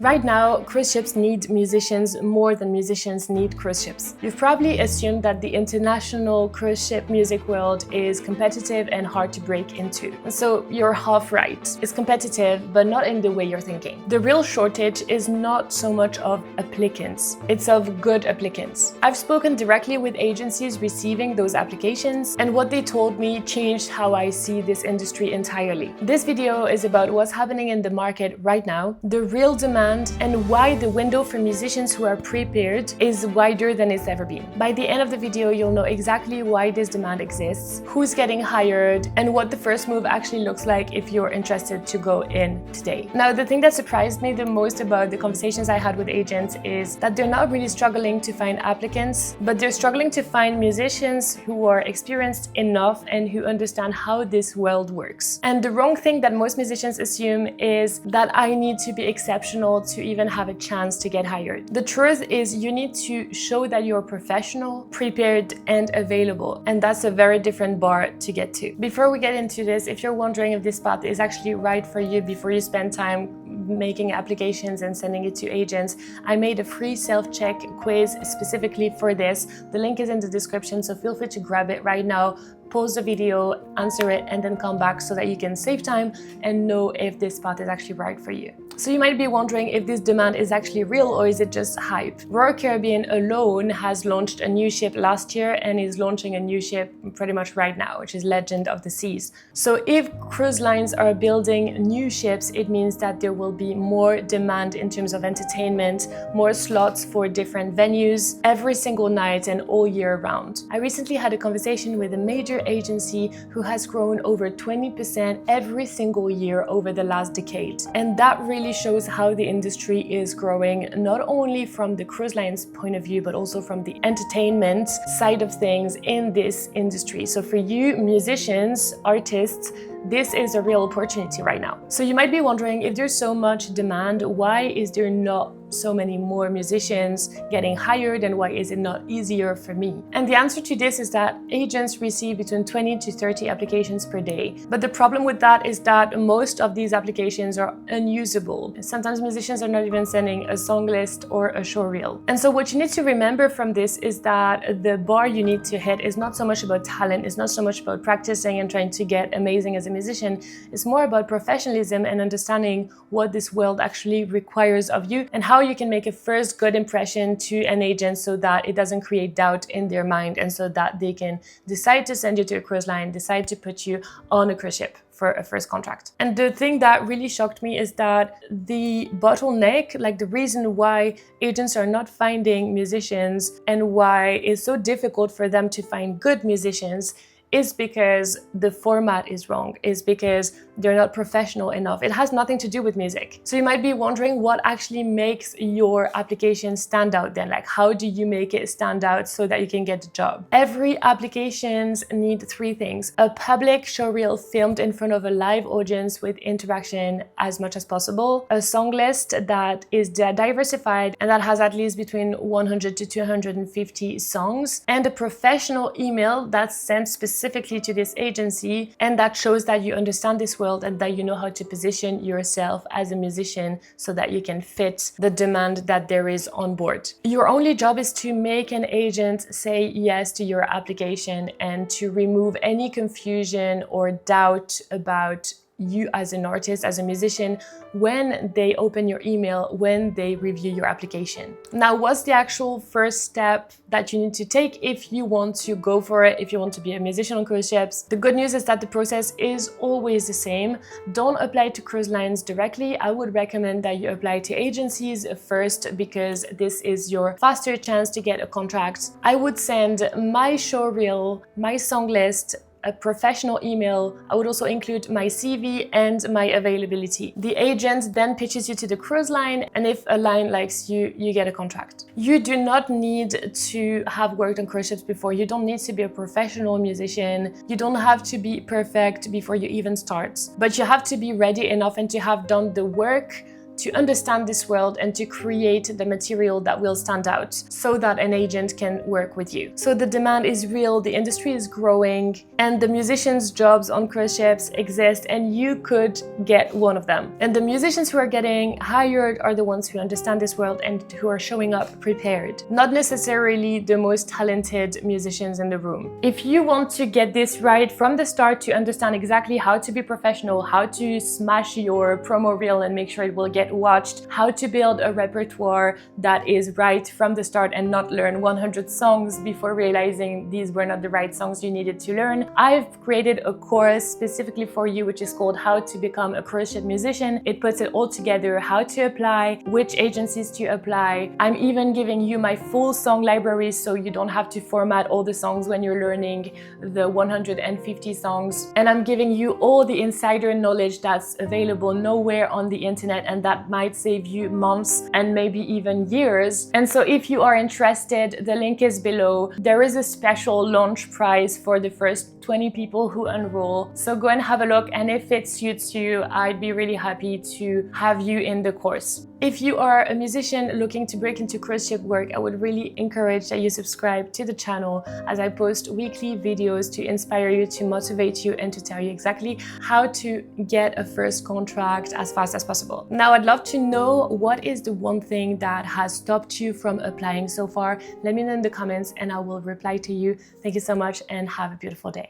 Right now, cruise ships need musicians more than musicians need cruise ships. You've probably assumed that the international cruise ship music world is competitive and hard to break into. So you're half right. It's competitive, but not in the way you're thinking. The real shortage is not so much of applicants, it's of good applicants. I've spoken directly with agencies receiving those applications, and what they told me changed how I see this industry entirely. This video is about what's happening in the market right now, the real demand, and why the window for musicians who are prepared is wider than it's ever been. By the end of the video, you'll know exactly why this demand exists, who's getting hired, and what the first move actually looks like if you're interested to go in today. Now, the thing that surprised me the most about the conversations I had with agents is that they're not really struggling to find applicants, but they're struggling to find musicians who are experienced enough and who understand how this world works. And the wrong thing that most musicians assume is that I need to be exceptional to even have a chance to get hired. The truth is you need to show that you're professional, prepared, and available. And that's a very different bar to get to. Before we get into this, if you're wondering if this path is actually right for you before you spend time making applications and sending it to agents, I made a free self-check quiz specifically for this. The link is in the description, so feel free to grab it right now. Pause the video, answer it, and then come back so that you can save time and know if this path is actually right for you. So you might be wondering if this demand is actually real or is it just hype? Royal Caribbean alone has launched a new ship last year and is launching a new ship pretty much right now, which is Legend of the Seas. So if cruise lines are building new ships, it means that there will be more demand in terms of entertainment, more slots for different venues every single night and all year round. I recently had a conversation with a major agency who has grown over 20% every single year over the last decade. And that really shows how the industry is growing, not only from the cruise line's point of view, but also from the entertainment side of things in this industry. So for you musicians, artists, this is a real opportunity right now. So you might be wondering, if there's so much demand, why is there not so many more musicians getting hired, and why is it not easier for me? And the answer to this is that agents receive between 20 to 30 applications per day. But the problem with that is that most of these applications are unusable. Sometimes musicians are not even sending a song list or a show reel. And so what you need to remember from this is that the bar you need to hit is not so much about talent, it's not so much about practicing and trying to get amazing as a musician. It's more about professionalism and understanding what this world actually requires of you and how you can make a first good impression to an agent so that it doesn't create doubt in their mind, and so that they can decide to send you to a cruise line, decide to put you on a cruise ship for a first contract. And the thing that really shocked me is that the bottleneck, like the reason why agents are not finding musicians and why it's so difficult for them to find good musicians, is because the format is wrong, is because they're not professional enough. It has nothing to do with music. So you might be wondering what actually makes your application stand out then, like how do you make it stand out so that you can get the job? Every applications need three things: a public showreel filmed in front of a live audience with interaction as much as possible, a song list that is diversified and that has at least between 100 to 250 songs, and a professional email that's sent specifically to this agency and that shows that you understand this world and that you know how to position yourself as a musician so that you can fit the demand that there is on board. Your only job is to make an agent say yes to your application and to remove any confusion or doubt about you as an artist, as a musician, when they open your email, when they review your application. Now, what's the actual first step that you need to take if you want to go for it, if you want to be a musician on cruise ships? The good news is that the process is always the same. Don't apply to cruise lines directly. I would recommend that you apply to agencies first, because this is your faster chance to get a contract. I would send my show reel, my song list, a professional email. I would also include my CV and my availability. The agent then pitches you to the cruise line, and if a line likes you, you get a contract. You do not need to have worked on cruise ships before. You don't need to be a professional musician. You don't have to be perfect before you even start, but you have to be ready enough and to have done the work to understand this world and to create the material that will stand out so that an agent can work with you. So the demand is real, the industry is growing, and the musicians' jobs on cruise ships exist, and you could get one of them. And the musicians who are getting hired are the ones who understand this world and who are showing up prepared, not necessarily the most talented musicians in the room. If you want to get this right from the start, to understand exactly how to be professional, how to smash your promo reel and make sure it will get watched, how to build a repertoire that is right from the start and not learn 100 songs before realizing these were not the right songs you needed to learn, I've created a course specifically for you, which is called How to Become a Cruise Ship Musician. It puts it all together, how to apply, which agencies to apply. I'm even giving you my full song library so you don't have to format all the songs when you're learning the 150 songs. And I'm giving you all the insider knowledge that's available nowhere on the internet, and that might save you months and maybe even years. And so if you are interested, the link is below. There is a special launch prize for the first 20 people who enroll. So go and have a look, and if it suits you, I'd be really happy to have you in the course. If you are a musician looking to break into cruise ship work, I would really encourage that you subscribe to the channel, as I post weekly videos to inspire you, to motivate you, and to tell you exactly how to get a first contract as fast as possible. Now, I'd love to know, what is the one thing that has stopped you from applying so far? Let me know in the comments and I will reply to you. Thank you so much and have a beautiful day.